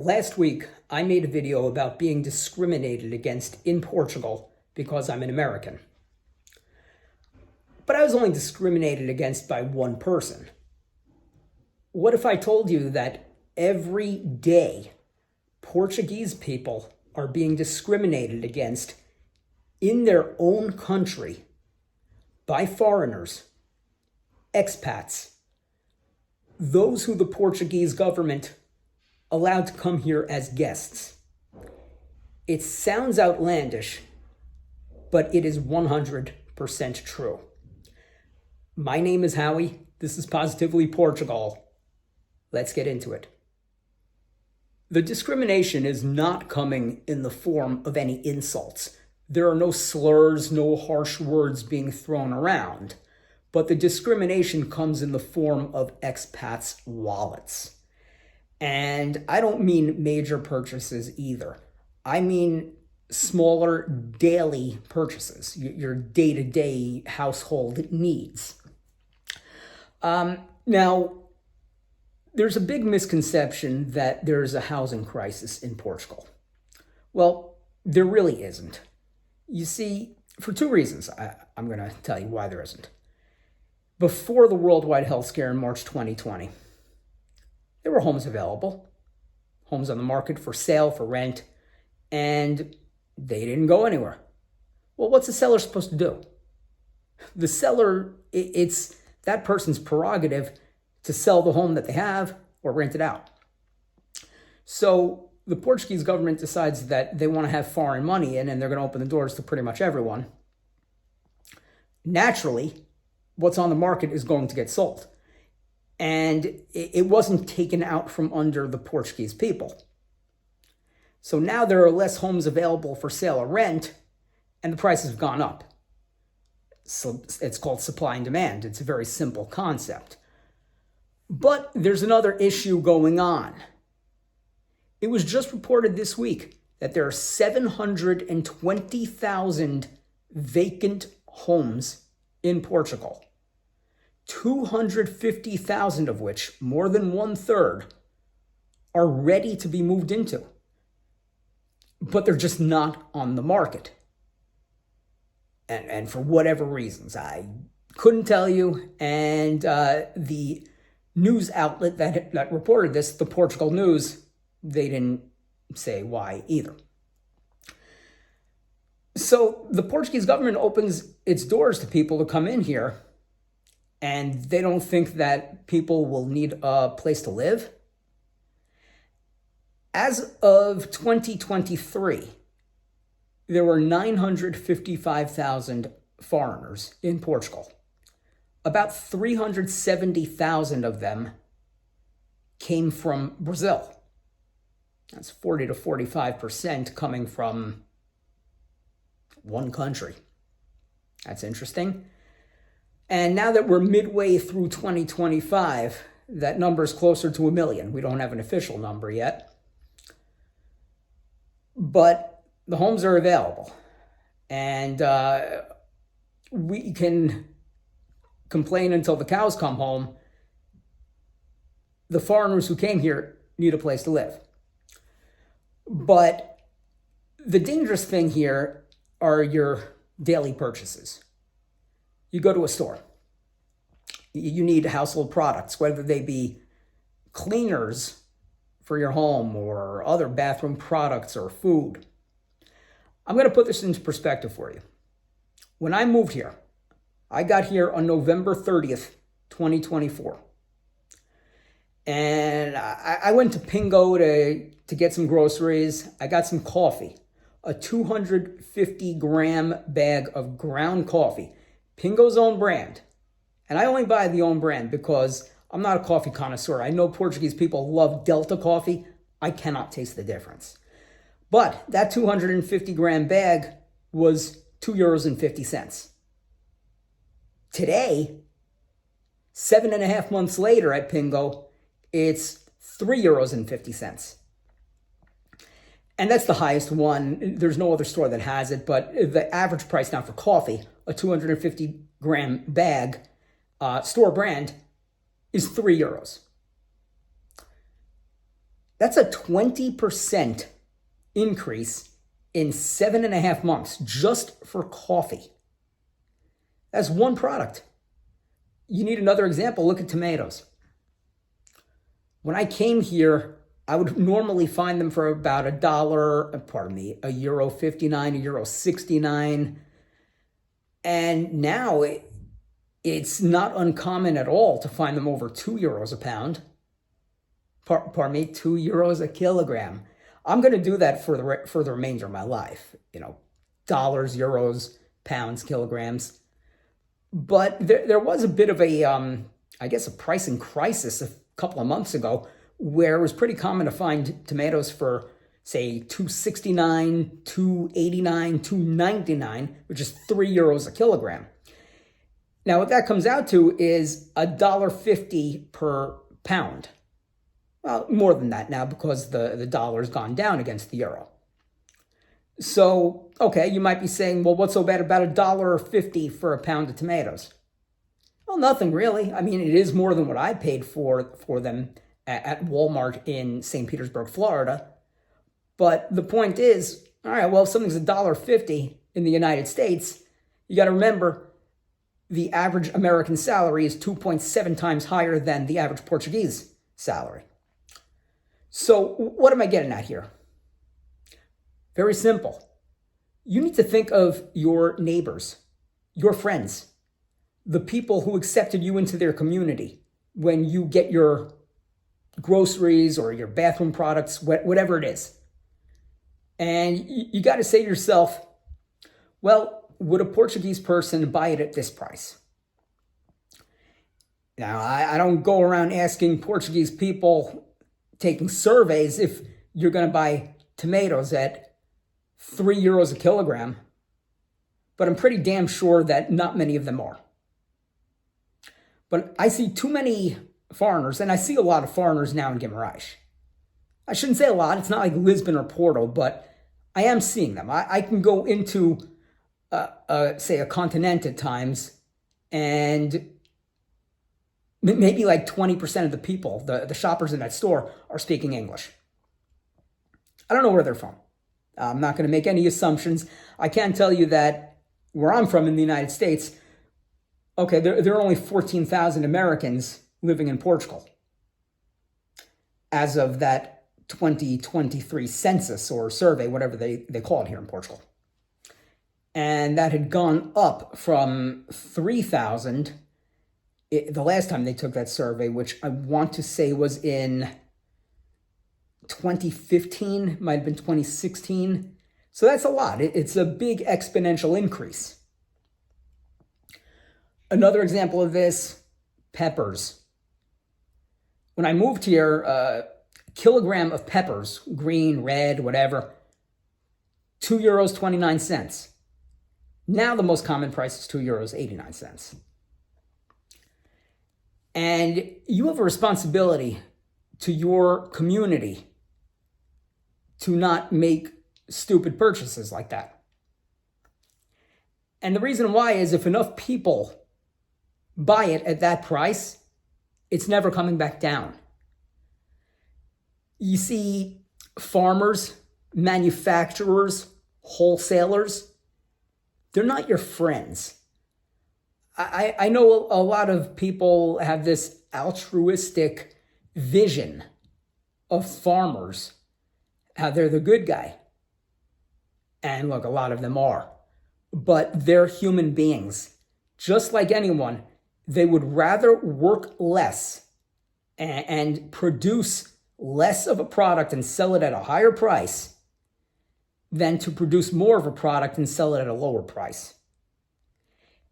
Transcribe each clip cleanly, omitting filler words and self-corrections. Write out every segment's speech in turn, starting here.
Last week, I made a video about being discriminated against in Portugal because I'm an American. But I was only discriminated against by one person. What if I told you that every day Portuguese people are being discriminated against in their own country by foreigners, expats, those who the Portuguese government allowed to come here as guests? It sounds outlandish, but it is 100% true. My name is Howie. This is Positively Portugal. Let's get into it. The discrimination is not coming in the form of any insults. There are no slurs, no harsh words being thrown around. But the discrimination comes in the form of expats' wallets. And I don't mean major purchases either. I mean smaller daily purchases, your day-to-day household needs. Now, there's a big misconception that there's a housing crisis in Portugal. Well, there really isn't. You see, for two reasons, I'm going to tell you why there isn't. Before the worldwide health scare in March 2020, there were homes available, homes on the market for sale, for rent, and they didn't go anywhere. Well, what's the seller supposed to do? The seller, it's that person's prerogative to sell the home that they have or rent it out. So the Portuguese government decides that they want to have foreign money in and they're going to open the doors to pretty much everyone. Naturally, what's on the market is going to get sold. And it wasn't taken out from under the Portuguese people. So now there are less homes available for sale or rent, and the prices have gone up. So it's called supply and demand. It's a very simple concept. But there's another issue going on. It was just reported this week that there are 720,000 vacant homes in Portugal. 250,000 of which, more than 1/3, are ready to be moved into. But they're just not on the market. And for whatever reasons, I couldn't tell you. And the news outlet that reported this, the Portugal News, they didn't say why either. So the Portuguese government opens its doors to people to come in here, and they don't think that people will need a place to live. As of 2023, there were 955,000 foreigners in Portugal. About 370,000 of them came from Brazil. That's 40 to 45% coming from one country. That's interesting. And now that we're midway through 2025, that number is closer to 1 million. We don't have an official number yet. But the homes are available. And we can complain until the cows come home. The foreigners who came here need a place to live. But the dangerous thing here are your daily purchases. You go to a store. You need household products, whether they be cleaners for your home or other bathroom products or food. I'm going to put this into perspective for you. When I moved here, I got here on November 30th, 2024. And I went to Pingo to get some groceries. I got some coffee, a 250-gram bag of ground coffee. Pingo's own brand. And I only buy the own brand because I'm not a coffee connoisseur. I know Portuguese people love Delta coffee. I cannot taste the difference. But that 250-gram bag was €2.50. Today, 7.5 months later at Pingo, it's €3.50. And that's the highest one. There's no other store that has it, but the average price now for coffee, a 250-gram bag, store brand, is €3. That's a 20% increase in 7.5 months just for coffee. That's one product. You need another example. Look at tomatoes. When I came here, I would normally find them for about €1.59, €1.69. And now it's not uncommon at all to find them over €2 a pound. Pardon me, €2 a kilogram. I'm going to do that for the remainder of my life. Dollars, euros, pounds, kilograms. But there was a bit of a pricing crisis a couple of months ago where it was pretty common to find tomatoes for, say, $2.69, $2.89, $2.99, which is €3 a kilogram. Now, what that comes out to is $1.50 per pound. Well, more than that now because the dollar's gone down against the euro. So, okay, you might be saying, well, what's so bad about $1.50 for a pound of tomatoes? Well, nothing really. I mean, it is more than what I paid for them at Walmart in St. Petersburg, Florida. But the point is, all right, well, if something's $1.50 in the United States, you got to remember the average American salary is 2.7 times higher than the average Portuguese salary. So what am I getting at here? Very simple. You need to think of your neighbors, your friends, the people who accepted you into their community when you get your groceries or your bathroom products, whatever it is. And you got to say to yourself, well, would a Portuguese person buy it at this price? Now, I don't go around asking Portuguese people, taking surveys, if you're going to buy tomatoes at €3 a kilogram, but I'm pretty damn sure that not many of them are. But I see too many foreigners, and I see a lot of foreigners now in Guimarães. I shouldn't say a lot, it's not like Lisbon or Porto, but I am seeing them. I can go into, say, a continent at times, and maybe like 20% of the people, the shoppers in that store, are speaking English. I don't know where they're from. I'm not going to make any assumptions. I can tell you that where I'm from in the United States, okay, there are only 14,000 Americans living in Portugal as of that 2023 census or survey, whatever they call it here in Portugal. And that had gone up from 3,000 the last time they took that survey, which I want to say was in 2015, might have been 2016. So that's a lot. It's a big exponential increase. Another example of this, peppers. When I moved here, a kilogram of peppers, green, red, whatever, €2.29. Now the most common price is €2.89. And you have a responsibility to your community to not make stupid purchases like that. And the reason why is if enough people buy it at that price, it's never coming back down. You see, farmers, manufacturers, wholesalers, they're not your friends. I know a lot of people have this altruistic vision of farmers, how they're the good guy. And look, a lot of them are. But they're human beings. Just like anyone, they would rather work less and produce less of a product and sell it at a higher price than to produce more of a product and sell it at a lower price.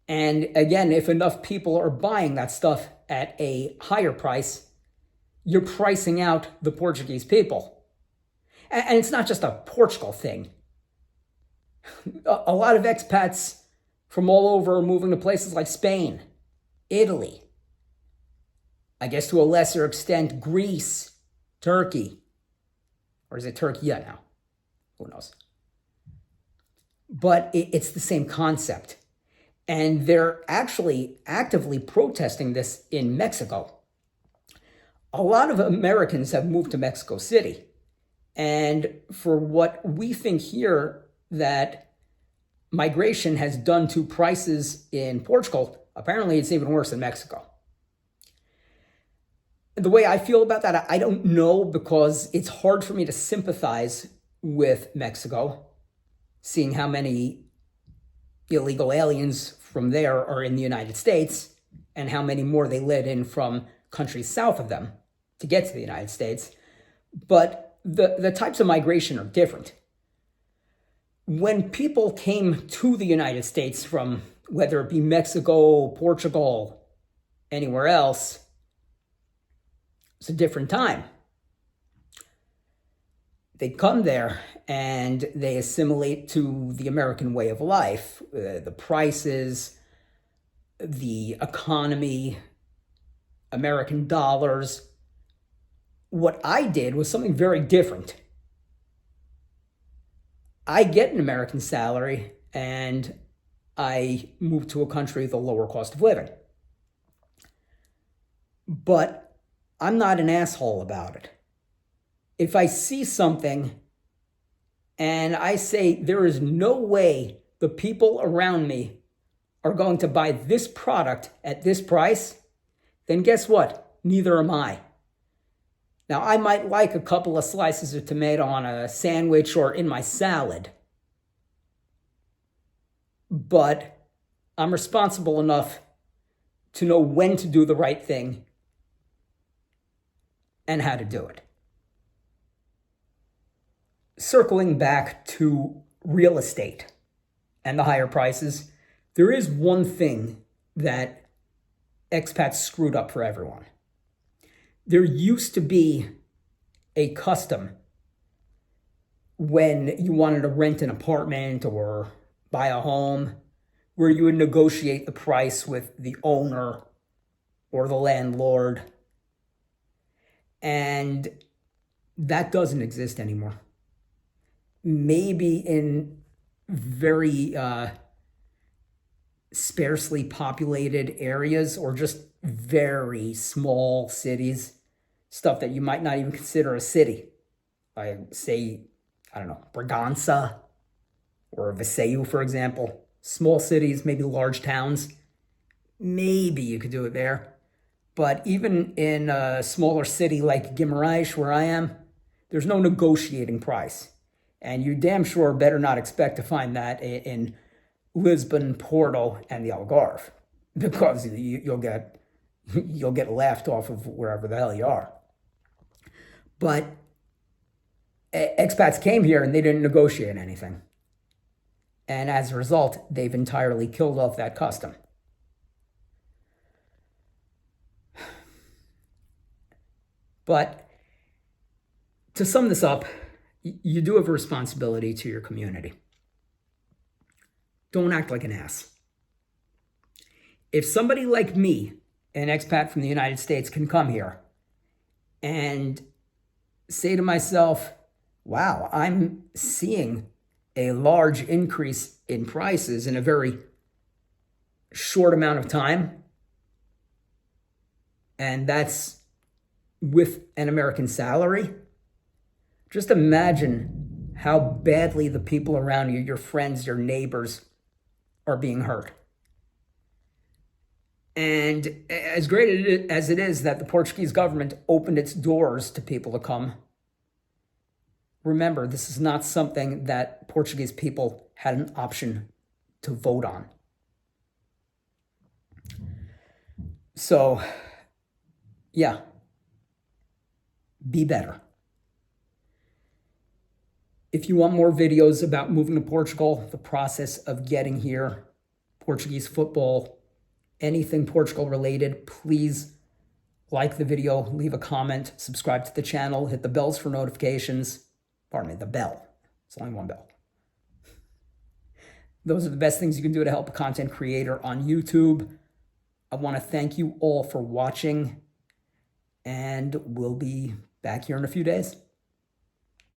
And again, if enough people are buying that stuff at a higher price, you're pricing out the Portuguese people. And it's not just a Portugal thing. A lot of expats from all over are moving to places like Spain, Italy, I guess to a lesser extent, Greece, Turkey. Or is it Turkey now? Who knows? But it's the same concept. And they're actually actively protesting this in Mexico. a lot of Americans have moved to Mexico City. And for what we think here that migration has done to prices in Portugal, apparently it's even worse in Mexico. The way I feel about that, I don't know, because it's hard for me to sympathize with Mexico, seeing how many illegal aliens from there are in the United States and how many more they let in from countries south of them to get to the United States. But the types of migration are different. When people came to the United States from whether it be Mexico, Portugal, anywhere else, it's a different time. They come there and they assimilate to the American way of life, the prices, the economy, American dollars. What I did was something very different. I get an American salary and I move to a country with a lower cost of living. But I'm not an asshole about it. If I see something and I say there is no way the people around me are going to buy this product at this price, then guess what? Neither am I. Now, I might like a couple of slices of tomato on a sandwich or in my salad, but I'm responsible enough to know when to do the right thing and how to do it. Circling back to real estate and the higher prices, there is one thing that expats screwed up for everyone. There used to be a custom when you wanted to rent an apartment or buy a home where you would negotiate the price with the owner or the landlord. And that doesn't exist anymore. Maybe in very sparsely populated areas or just very small cities, stuff that you might not even consider a city. I say, I don't know, Bragança or Viseu, for example. Small cities, maybe large towns. Maybe you could do it there. But even in a smaller city like Guimarães, where I am, there's no negotiating price. And you damn sure better not expect to find that in Lisbon, Porto, and the Algarve, because you'll get laughed off of wherever the hell you are. But expats came here and they didn't negotiate anything. And as a result, they've entirely killed off that custom. But to sum this up, you do have a responsibility to your community. Don't act like an ass. If somebody like me, an expat from the United States, can come here and say to myself, wow, I'm seeing a large increase in prices in a very short amount of time, and that's with an American salary, just imagine how badly the people around you, your friends, your neighbors, are being hurt. And as great as it is that the Portuguese government opened its doors to people to come, remember, this is not something that Portuguese people had an option to vote on. So, yeah, be better. If you want more videos about moving to Portugal, the process of getting here, Portuguese football, anything Portugal related, please like the video, leave a comment, subscribe to the channel, hit the bells for notifications. Pardon me, the bell. It's only one bell. Those are the best things you can do to help a content creator on YouTube. I want to thank you all for watching, and we'll be back here in a few days.